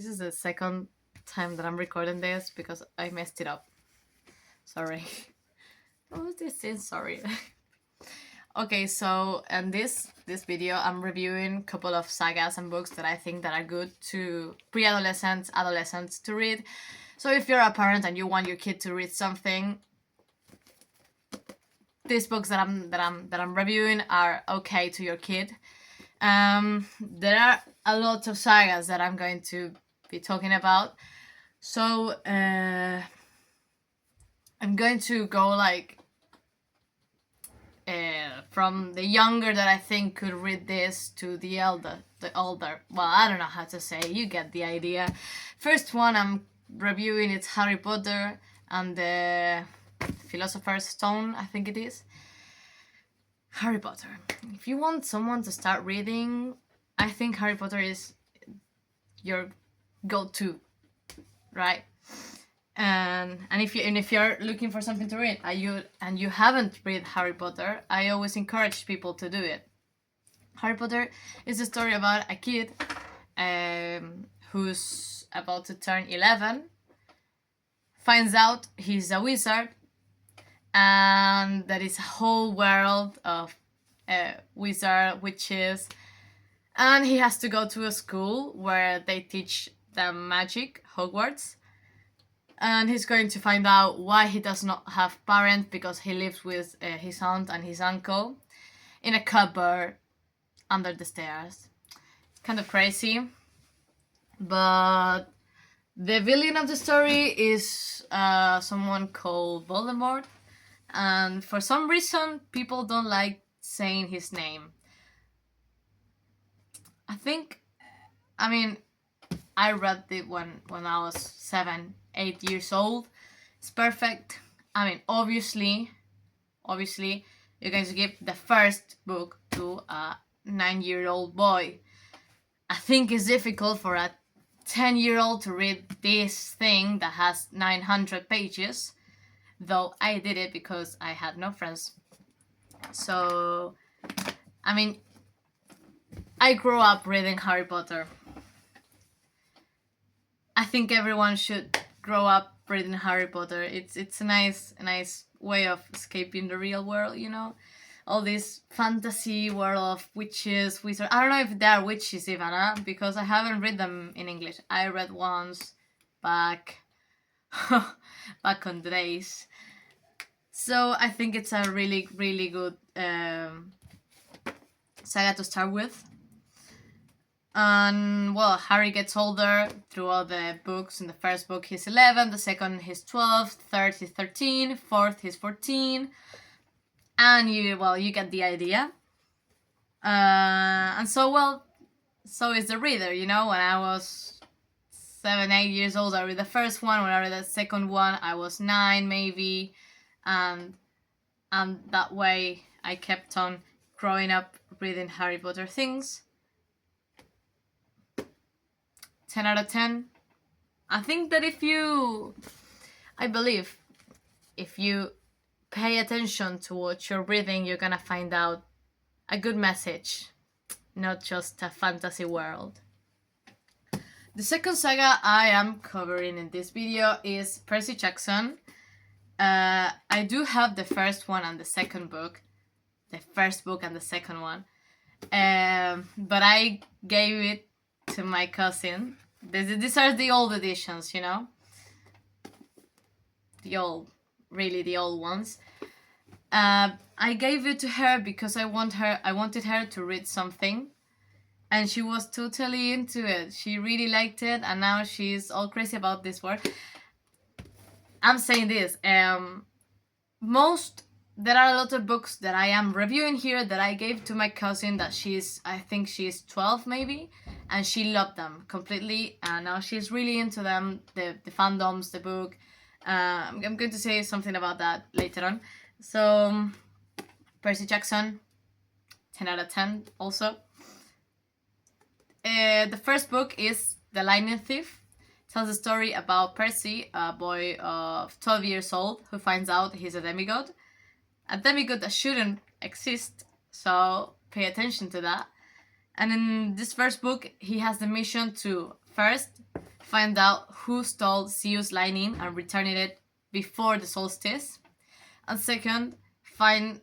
This is the second time that I'm recording this because I messed it up. Sorry. What was this in? Sorry. Okay, so in this video, I'm reviewing a couple of sagas and books that I think that are good to pre-adolescents, adolescents to read. So if you're a parent and you want your kid to read something, these books that I'm reviewing are okay to your kid. There are a lot of sagas that I'm going to be talking about. So I'm going to go like from the younger that I think could read this to the older. Well, I don't know how to say. You get the idea. First one I'm reviewing it's Harry Potter and the Philosopher's Stone, I think it is. Harry Potter. If you want someone to start reading, I think Harry Potter is your go-to, right? And if you're looking for something to read and you haven't read Harry Potter, I always encourage people to do it. Harry Potter is a story about a kid who's about to turn 11, finds out he's a wizard, and there is a whole world of witches, and he has to go to a school where they teach them magic, Hogwarts. And he's going to find out why he does not have parents, because he lives with his aunt and his uncle in a cupboard under the stairs. It's kind of crazy. But the villain of the story is someone called Voldemort. And for some reason, people don't like saying his name. I read it when I was 7, 8 years old. It's perfect. Obviously, you're going to give the first book to a 9-year-old boy. I think it's difficult for a 10-year-old to read this thing that has 900 pages, though I did it because I had no friends. So, I grew up reading Harry Potter. I think everyone should grow up reading Harry Potter. It's a nice way of escaping the real world, you know? All this fantasy world of witches, wizards. I don't know if they are witches even, because I haven't read them in English. I read once back on the days. So I think it's a really, really good saga to start with. And well, Harry gets older through all the books. In the first book he's 11, the second he's 12, third he's 13, fourth he's 14, and you get the idea. And so is the reader, you know. When I was 7, 8 years old, I read the first one. When I read the second one, I was 9 maybe, and that way I kept on growing up reading Harry Potter things. 10 out of 10. I think that if you pay attention to what you're reading, you're gonna find out a good message, not just a fantasy world. The second saga I am covering in this video is Percy Jackson. I do have the first one and the second book. The first book and the second one. But I gave it to my cousin. These are the old editions, you know? The old ones. I gave it to her because I wanted her to read something, and she was totally into it. She really liked it, and now she's all crazy about this word. I'm saying this. There are a lot of books that I am reviewing here that I gave to my cousin that I think she's 12 maybe, and she loved them completely, and now she's really into them, the fandoms, the book. I'm going to say something about that later on. So, Percy Jackson, 10 out of 10 also. The first book is The Lightning Thief. It tells a story about Percy, a boy of 12 years old who finds out he's a demigod. A demigod that shouldn't exist, so pay attention to that. And in this first book, he has the mission to first find out who stole Zeus' lightning and returned it before the solstice. And second, find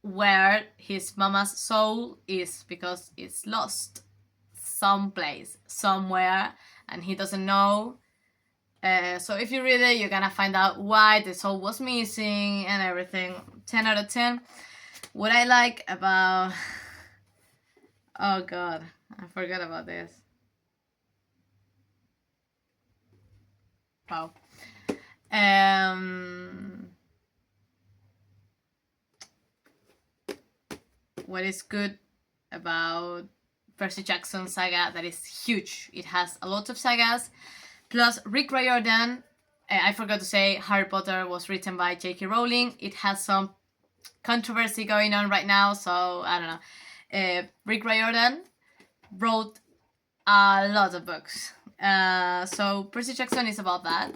where his mama's soul is, because it's lost someplace, somewhere, and he doesn't know. So if you read it, you're gonna find out why the soul was missing and everything. 10 out of 10. What I like about... Oh god, I forgot about this. Wow. What is good about Percy Jackson saga that is huge? It has a lot of sagas. Plus, Riordan, I forgot to say, Harry Potter was written by J.K. Rowling. It has some controversy going on right now, so I don't know. Riordan wrote a lot of books. So Percy Jackson is about that.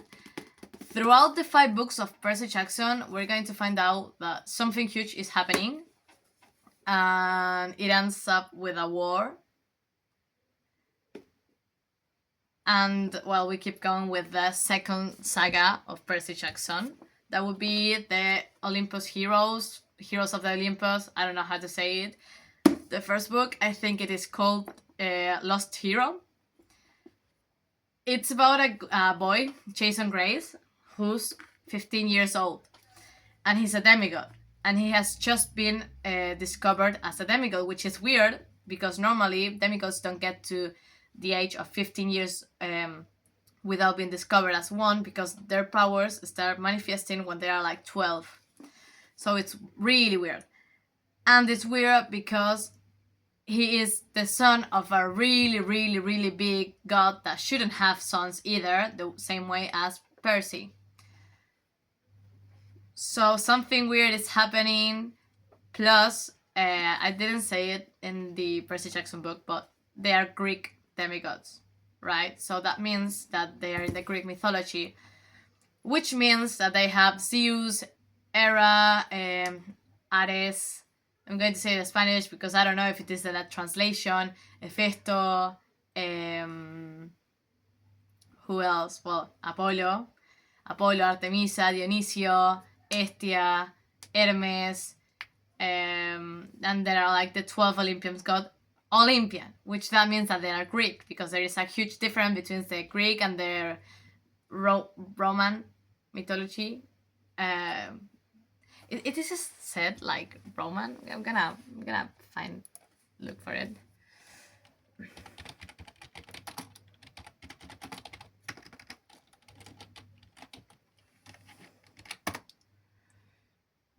Throughout the 5 books of Percy Jackson, we're going to find out that something huge is happening. And it ends up with a war. And, well, we keep going with the second saga of Percy Jackson. That would be the Olympus Heroes, Heroes of the Olympus. I don't know how to say it. The first book, I think it is called Lost Hero. It's about a boy, Jason Grace, who's 15 years old. And he's a demigod. And he has just been discovered as a demigod, which is weird, because normally demigods don't get to the age of 15 years without being discovered as one, because their powers start manifesting when they are like 12. So it's really weird. And it's weird because he is the son of a really, really, really big god that shouldn't have sons either, the same way as Percy. So something weird is happening. Plus, I didn't say it in the Percy Jackson book, but they are Greek demigods, right? So that means that they are in the Greek mythology, which means that they have Zeus, Hera, Ares. I'm going to say it in Spanish because I don't know if it is the translation. Hefesto. Who else? Well, Apollo, Artemisa, Dionisio, Hestia, Hermes, and there are like the 12 Olympians god Olympian, which that means that they are Greek, because there is a huge difference between the Greek and their Roman mythology. It is said like Roman. I'm gonna look for it.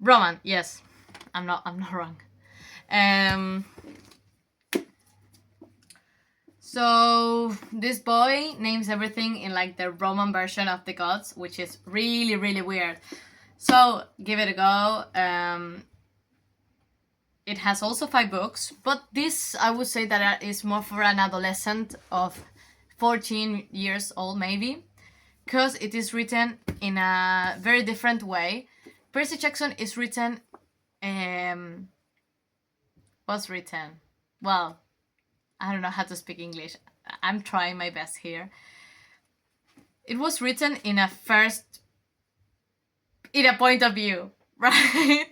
Roman, yes. I'm not wrong. So this boy names everything in like the Roman version of the gods, which is really, really weird. So give it a go. It has also 5 books, but this, I would say that is more for an adolescent of 14 years old maybe, because it is written in a very different way. Percy Jackson is written, was written, well, I don't know how to speak English. I'm trying my best here. It was written in a point of view, right?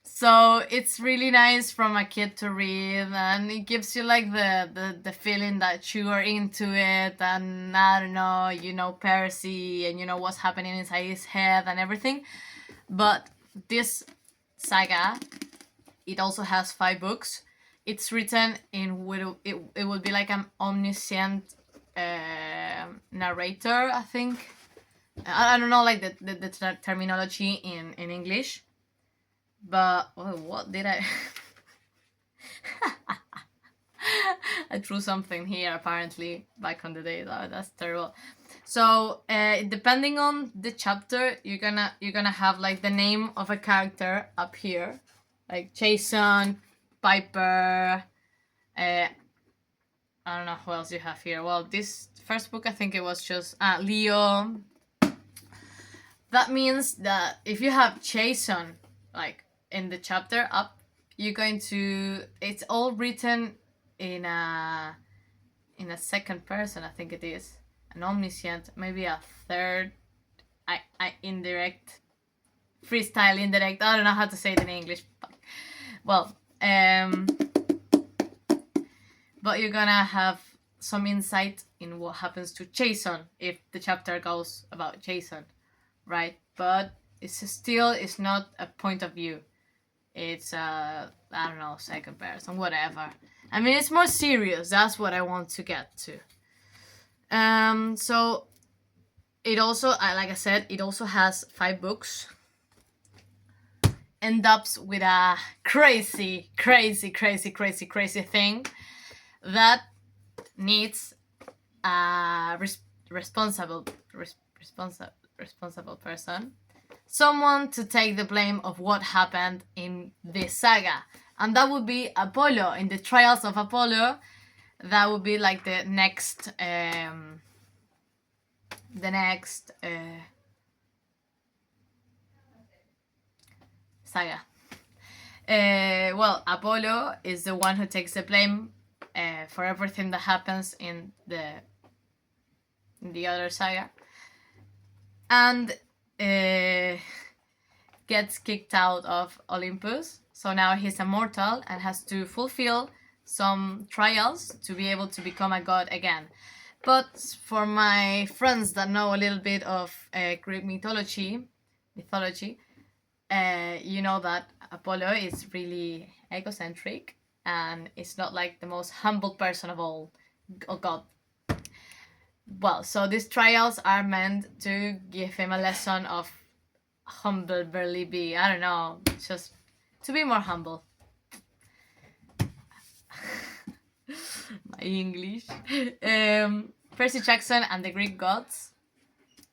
So it's really nice from a kid to read, and it gives you like the feeling that you are into it, and I don't know, you know Percy, and you know what's happening inside his head and everything. But this saga, it also has 5 books. It's written in, it would be like an omniscient narrator, I think. I don't know like the terminology in English. But, oh, what did I... I threw something here apparently back on the day. That's terrible. So depending on the chapter, you're gonna have like the name of a character up here, like Jason, Piper. I don't know who else you have here. Well, this first book, I think it was just Leo. That means that if you have Jason like in the chapter up, you're going to, it's all written in a in a second person, I think it is. An omniscient, maybe a third, I indirect, freestyle indirect, I don't know how to say it in English. Well, but you're gonna have some insight in what happens to Jason if the chapter goes about Jason, right? But it's not a point of view. It's I don't know, second person, whatever. I mean, it's more serious. That's what I want to get to. So it also, like I said, it also has 5 books. End up with a crazy thing that needs a responsible person, someone to take the blame of what happened in this saga, and that would be Apollo. In the trials of Apollo, that would be like the next saga. Well, Apollo is the one who takes the blame for everything that happens in the other saga, and gets kicked out of Olympus. So now he's immortal and has to fulfill some trials to be able to become a god again. But for my friends that know a little bit of Greek mythology, you know that Apollo is really egocentric and is not like the most humble person of all. Oh God. Well, so these trials are meant to give him a lesson of humble barely be. I don't know, just to be more humble. My English. Percy Jackson and the Greek Gods.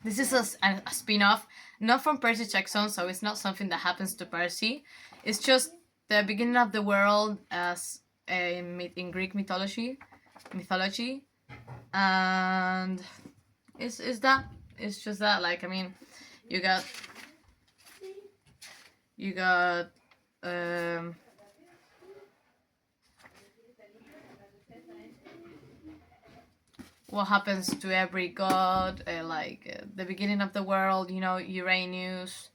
This is a spin-off, not from Percy Jackson, so it's not something that happens to Percy. It's just the beginning of the world as in Greek mythology, and it's just that. Like, I mean, you got what happens to every god, the beginning of the world, you know, Uranus,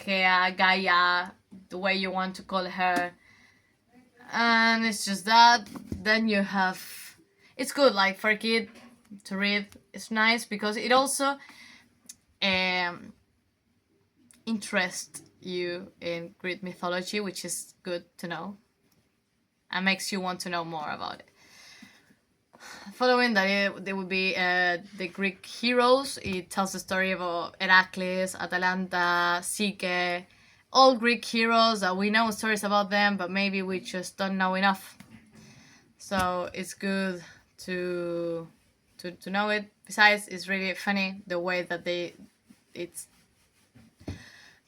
Gaia, the way you want to call her, and it's just that. Then you have, it's good, like, for a kid to read. It's nice because it also interests you in Greek mythology, which is good to know, and makes you want to know more about it. Following that, there would be the Greek heroes. It tells the story of Heracles, Atalanta, Psyche, all Greek heroes that we know stories about them, but maybe we just don't know enough. So it's good to know it. Besides, it's really funny the way that the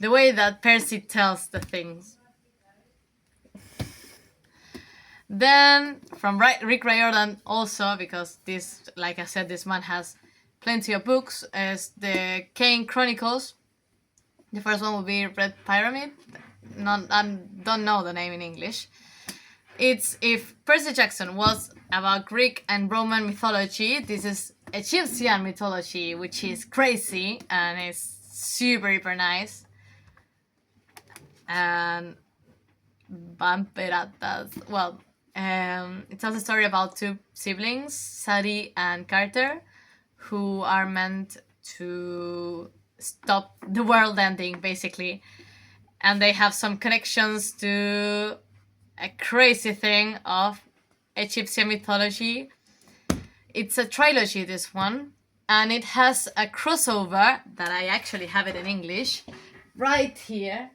way that Percy tells the things. Then from Rick Riordan also, because this, like I said, this man has plenty of books, is the Kane Chronicles. The first one will be Red Pyramid. I don't know the name in English. It's, if Percy Jackson was about Greek and Roman mythology, this is Egyptian mythology, which is crazy and is super hyper nice. And Vampiratas, well, it tells a story about 2 siblings, Sadie and Carter, who are meant to stop the world ending, basically. And they have some connections to a crazy thing of Egyptian mythology. It's a trilogy, this one, and it has a crossover that I actually have it in English right here.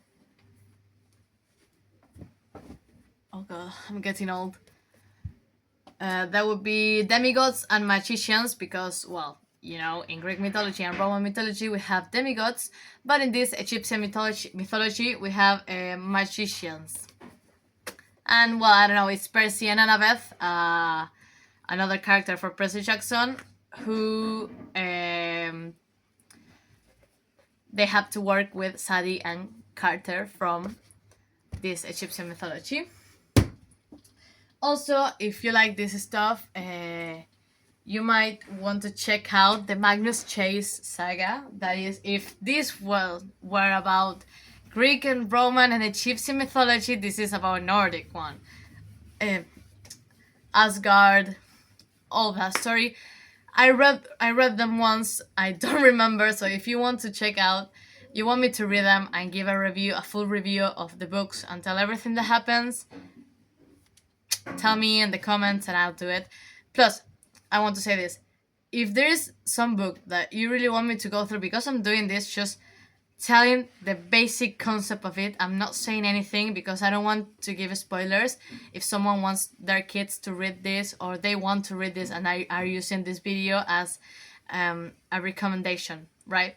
Oh god, I'm getting old. That would be demigods and magicians, because, well, you know, in Greek mythology and Roman mythology we have demigods, but in this Egyptian mythology we have magicians. And, well, I don't know, it's Percy and Annabeth, another character for Percy Jackson, who they have to work with Sadie and Carter from this Egyptian mythology. Also, if you like this stuff, you might want to check out the Magnus Chase saga. That is, if this were about Greek and Roman and Egyptian mythology, this is about Nordic one. Asgard, all that story. I read them once. I don't remember. So if you want to check out, you want me to read them and give a full review of the books and tell everything that happens, tell me in the comments and I'll do it. Plus, I want to say this. If there is some book that you really want me to go through, because I'm doing this, just telling the basic concept of it. I'm not saying anything because I don't want to give spoilers. If someone wants their kids to read this or they want to read this and are using this video as a recommendation, right?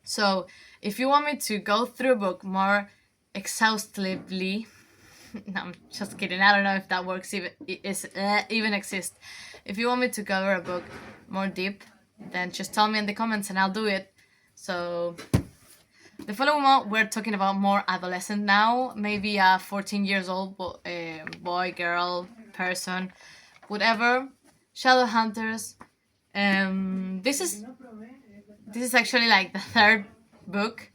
So if you want me to go through a book more exhaustively, no, I'm just kidding. I don't know if that works even exists. If you want me to cover a book more deep, then just tell me in the comments and I'll do it. So the following one, we're talking about more adolescent now, maybe a 14 years old boy, girl, person, whatever. Shadowhunters. This is actually like the third book.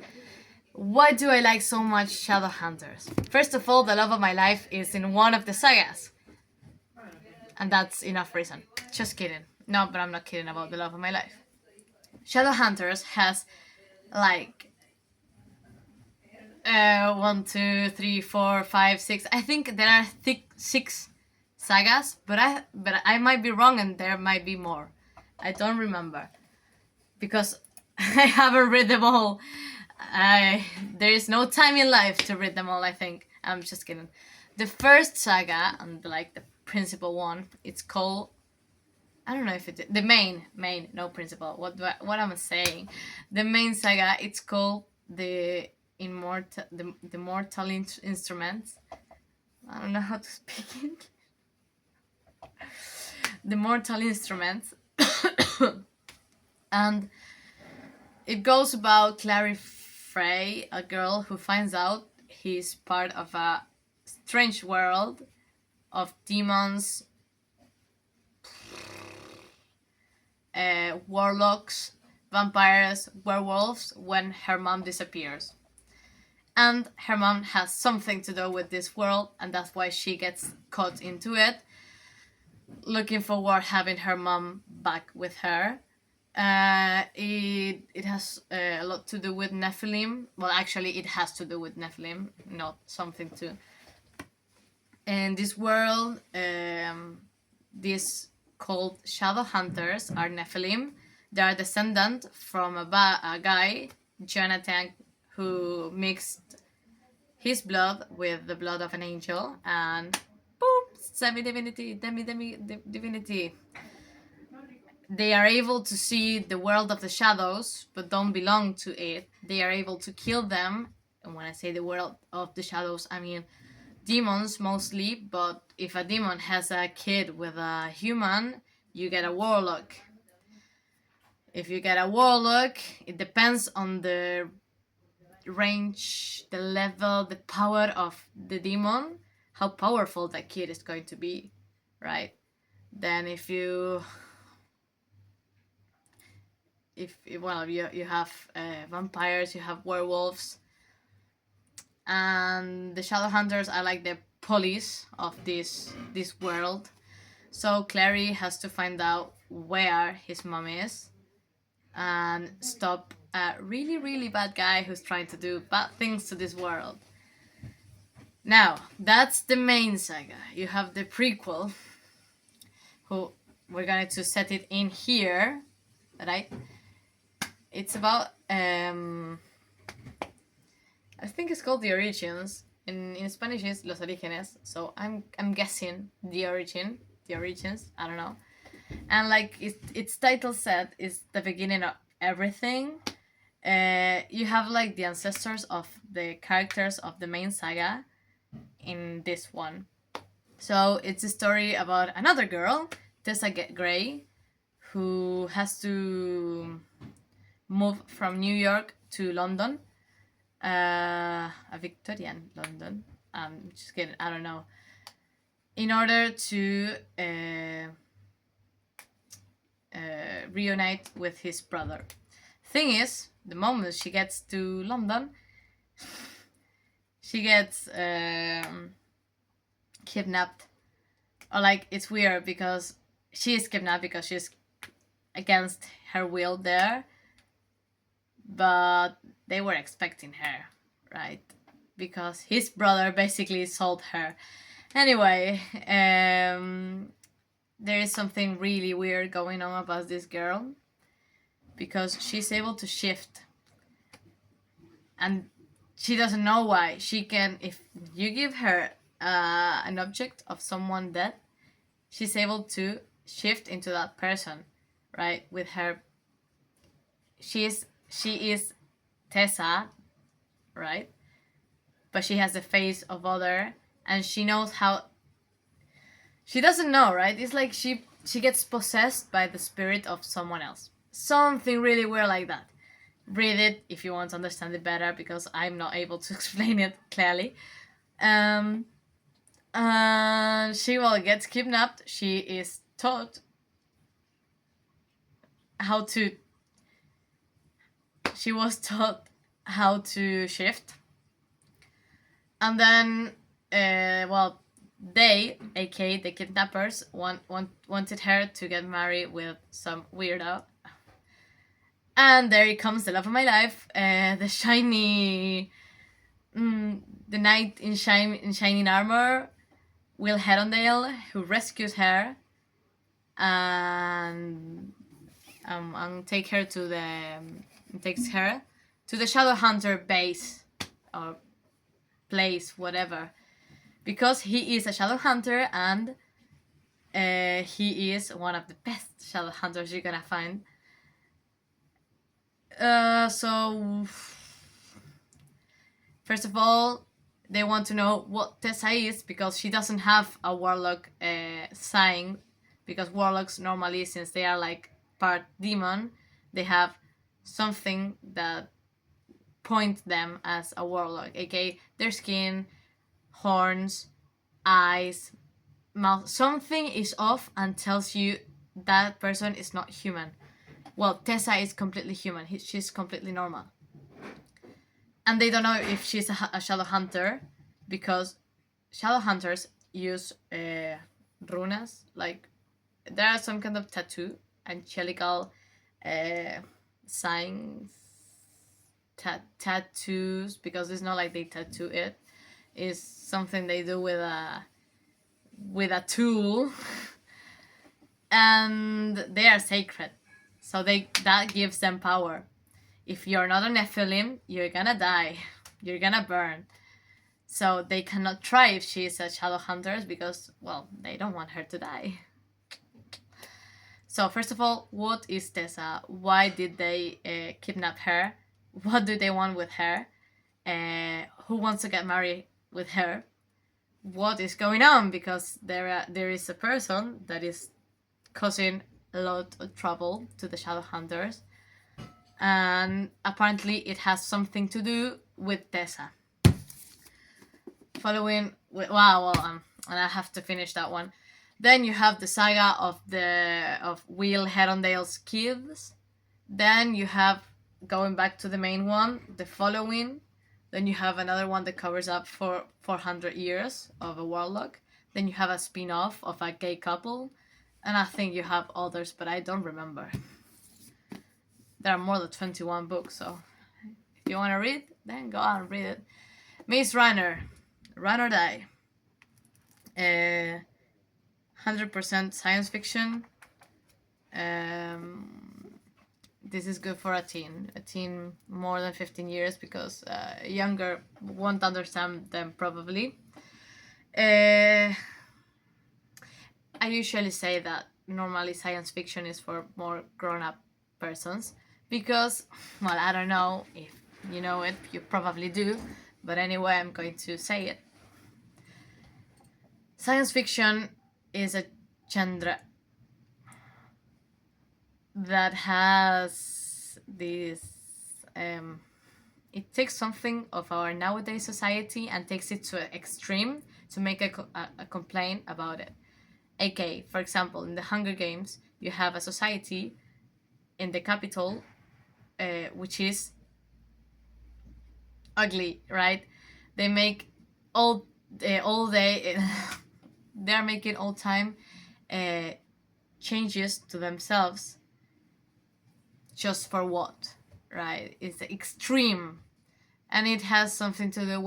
Why do I like so much Shadowhunters? First of all, the love of my life is in one of the sagas. And that's enough reason. Just kidding. No, but I'm not kidding about the love of my life. Shadowhunters has like 1, 2, 3, 4, 5, 6. I think there are 6 sagas, but I might be wrong and there might be more. I don't remember because I haven't read them all. There is no time in life to read them all. I think I'm just kidding. The first saga and like the principal one, it's called. I don't know if it's the main, no principal. What am I saying? The main saga. It's called the mortal instruments. I don't know how to speak it. The mortal instruments, and it goes about Clare, a girl who finds out he's part of a strange world of demons, warlocks, vampires, werewolves, when her mom disappears. And her mom has something to do with this world, and that's why she gets caught into it, looking forward having her mom back with her. It has a lot to do with Nephilim. Well, actually, it has to do with Nephilim, not something to. In this world, these called Shadowhunters are Nephilim. They are descendant from a guy, Jonathan, who mixed his blood with the blood of an angel, and boom, semi-divinity, divinity. They are able to see the world of the shadows, but don't belong to it. They are able to kill them. And when I say the world of the shadows, I mean demons mostly. But if a demon has a kid with a human, you get a warlock. If you get a warlock, it depends on the range, the level, the power of the demon, how powerful that kid is going to be, right? Then if you have vampires, you have werewolves, and the Shadowhunters are like the police of this world. So Clary has to find out where his mom is and stop a really, really bad guy who's trying to do bad things to this world. Now, that's the main saga. You have the prequel, who we're going to set it in here, right? It's about, I think it's called The Origins. In Spanish it's Los Orígenes, so I'm guessing the origins, I don't know. And like its title set is the beginning of everything. You have like the ancestors of the characters of the main saga in this one. So it's a story about another girl, Tessa Gray, who has to move from New York to London, a Victorian London. Just kidding, I don't know. in order to reunite with his brother. Thing is, the moment she gets to London, she gets kidnapped. Or like, it's weird because she is kidnapped because she's against her will there, but they were expecting her, right? Because his brother basically sold her. Anyway, there is something really weird going on about this girl, because she's able to shift, and she doesn't know why. She can, if you give her an object of someone dead, she's able to shift into that person, right? With her, she is Tessa, right? But she has the face of other, and she knows how. She doesn't know, right? It's like she gets possessed by the spirit of someone else. Something really weird like that. Read it if you want to understand it better, because I'm not able to explain it clearly. She gets kidnapped. She is taught how to. She was taught how to shift, and then, they, aka the kidnappers, wanted her to get married with some weirdo. And there comes the love of my life, the shiny, the knight in shining armor, Will Herondale, who rescues her and takes her to the Shadowhunter base or place, whatever, because he is a Shadowhunter, and he is one of the best Shadowhunters you're gonna find. So first of all, they want to know what Tessa is, because she doesn't have a warlock sign, because warlocks normally, since they are like part demon, they have something that points them as a warlock, aka their skin, horns, eyes, mouth. Something is off and tells you that person is not human. Well, Tessa is completely human. She's completely normal. And they don't know if she's a shadow hunter, because shadow hunters use runas. Like, there are some kind of tattoo, angelical signs, tattoos, because it's not like they tattoo it. It's something they do with a tool, and they are sacred, so that gives them power. If you're not a Nephilim, you're gonna die, you're gonna burn. So they cannot try if she's a shadow hunter, because, well, they don't want her to die. So first of all, what is Tessa? Why did they kidnap her? What do they want with her? Who wants to get married with her? What is going on? Because there is a person that is causing a lot of trouble to the Shadowhunters, and apparently it has something to do with Tessa. And I have to finish that one. Then you have the saga of Will Herondale's kids. Then you have, going back to the main one, the following. Then you have another one that covers up for 400 years of a warlock. Then you have a spin-off of a gay couple. And I think you have others, but I don't remember. There are more than 21 books, so if you want to read, then go out and read it. Maze Runner, Run or Die. 100% science fiction. This is good for a teen more than 15 years, because younger won't understand them probably. I usually say that normally science fiction is for more grown-up persons, because, well, I don't know if you know it, you probably do, but anyway, I'm going to say it. Science fiction is a genre that has this, it takes something of our nowadays society and takes it to an extreme, to make a complaint about it. AK, for example, in the Hunger Games, you have a society in the capital, which is ugly, right? They make all day, they're making all time changes to themselves. Just for what, right? It's extreme, and it has something to do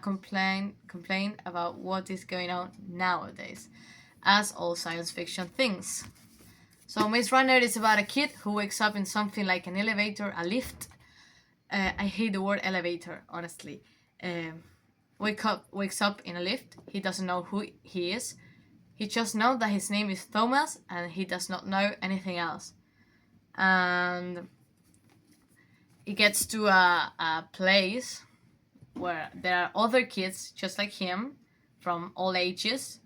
complain about what is going on nowadays, as all science fiction things. So Maze Runner is about a kid who wakes up in something like an elevator, a lift. I hate the word elevator, honestly. Wakes up in a lift. He doesn't know who he is. He just knows that his name is Thomas, and he does not know anything else. And he gets to a place where there are other kids just like him from all ages,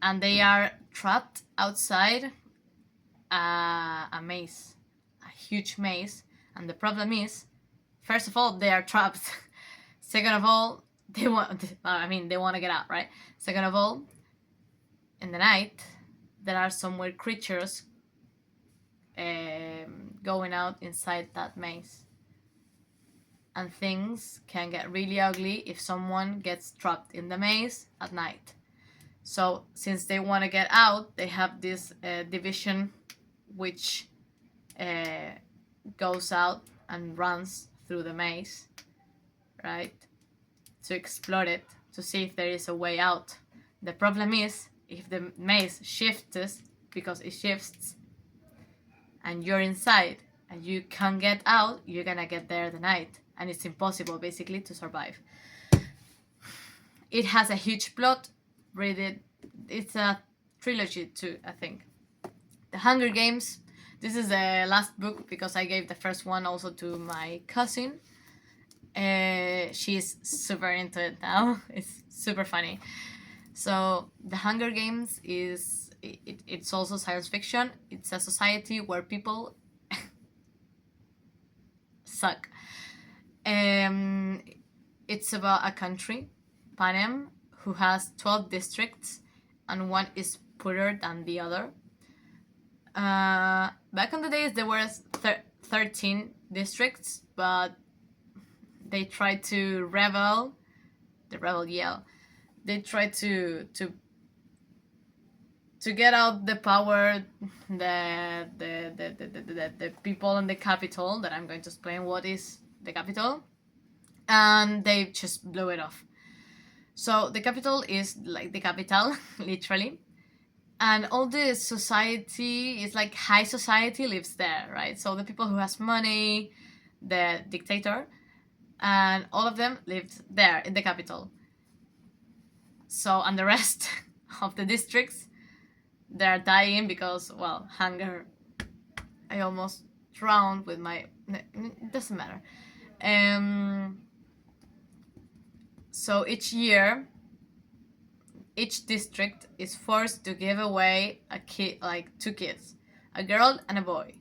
and they are trapped outside a maze, a huge maze. And the problem is, first of all, they are trapped. Second of all, they want to get out, right? Second of all, in the night, there are some weird creatures going out inside that maze. And things can get really ugly if someone gets trapped in the maze at night. So since they want to get out, they have this division which goes out and runs through the maze, right? To explore it, to see if there is a way out. The problem is, if the maze shifts, because it shifts, and you're inside and you can't get out, you're gonna get there the night, and it's impossible basically to survive. It has a huge plot. Read it. It's a trilogy too, I think. The Hunger Games. This is the last book because I gave the first one also to my cousin. She's super into it now. It's super funny. So The Hunger Games is it's also science fiction. It's a society where people suck. It's about a country, Panem, who has 12 districts, and one is poorer than the other. Back in the days, there were 13 districts, but they tried to rebel. The rebel yell. They tried to get out the power, the people in the capital. That I'm going to explain what is the capital, and they just blew it off. So the capital is like the capital, literally. And all the society is like high society lives there, right? So the people who has money, the dictator, and all of them lived there in the capital. So, and the rest of the districts, they're dying because, well, hunger. I almost drowned with my... It doesn't matter. So each year, each district is forced to give away a kid, like 2 kids, a girl and a boy.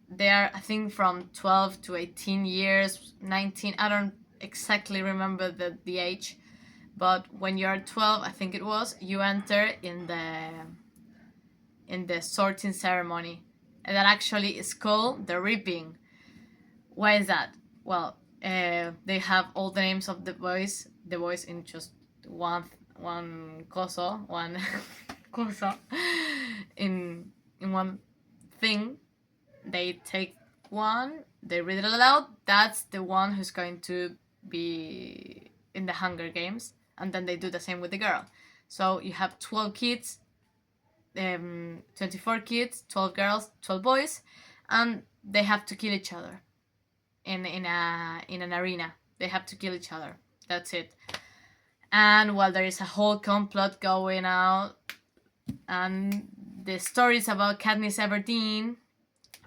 They are, I think, from 12 to 18 years, 19. I don't exactly remember the age, but when you're 12, I think it was, you enter in the sorting ceremony, and that actually is called the reaping. Why is that? Well, they have all the names of the boys in just one coso, in one thing. They take one, they read it aloud. That's the one who's going to be in the Hunger Games, and then they do the same with the girl. So you have 12 kids, 24 kids, 12 girls, 12 boys, and they have to kill each other in an arena. They have to kill each other. That's it. And while there is a whole complot going out, and the story is about Katniss Everdeen,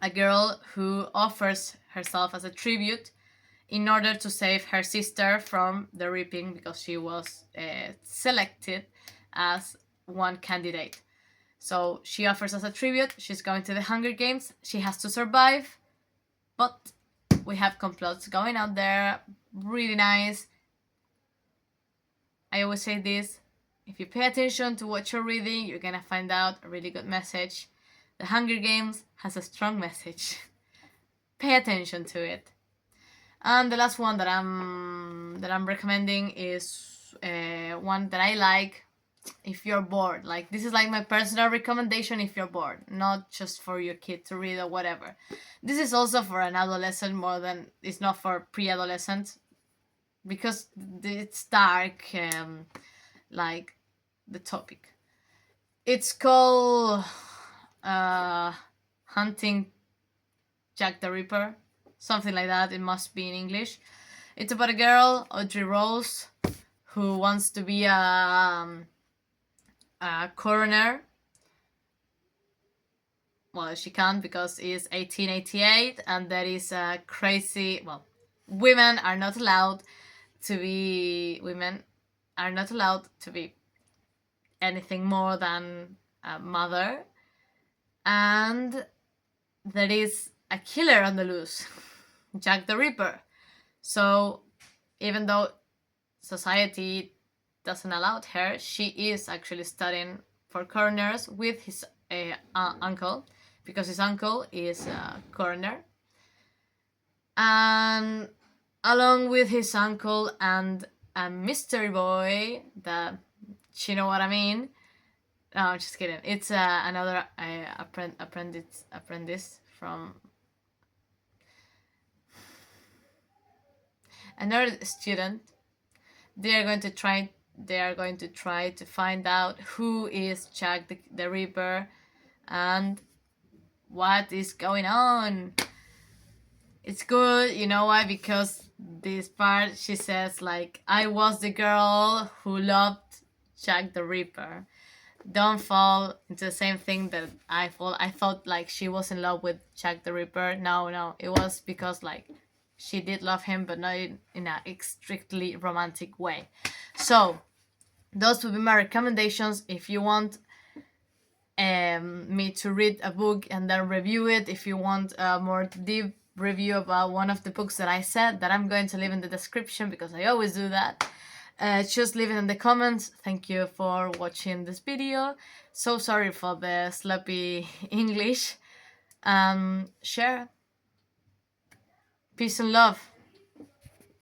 a girl who offers herself as a tribute in order to save her sister from the reaping, because she was selected as one candidate. So she offers as a tribute. She's going to the Hunger Games. She has to survive, but we have complots going out there. Really nice. I always say this, if you pay attention to what you're reading, you're gonna find out a really good message. The Hunger Games has a strong message. Pay attention to it. And the last one that I'm recommending is one that I like if you're bored. Like, this is like my personal recommendation if you're bored, not just for your kid to read or whatever. This is also for an adolescent more than, it's not for pre-adolescent, because it's dark, like the topic. It's called Hunting Jack the Ripper, something like that. It must be in English. It's about a girl, Audrey Rose, who wants to be a coroner. Well, she can't because it's 1888 and there is a crazy, well, women are not allowed to be anything more than a mother, and there is a killer on the loose, Jack the Ripper. So even though society doesn't allow her, she is actually studying for coroners with his uncle, because his uncle is a coroner. And along with his uncle and a mystery boy, that, you know what I mean. No, I'm just kidding. It's another apprentice from another student. They are going to try to find out who is Jack the Ripper and what is going on. It's good, you know why? Because this part, she says, like, I was the girl who loved Jack the Ripper. Don't fall into the same thing that I fall. I thought, like, she was in love with Jack the Ripper. No, it was because, like, she did love him, but not in a strictly romantic way. So those would be my recommendations. If you want me to read a book and then review it, if you want a more deep review about one of the books that I said, that I'm going to leave in the description, because I always do that, just leave it in the comments. Thank you for watching this video. So sorry for the sloppy English. Share. Peace and love.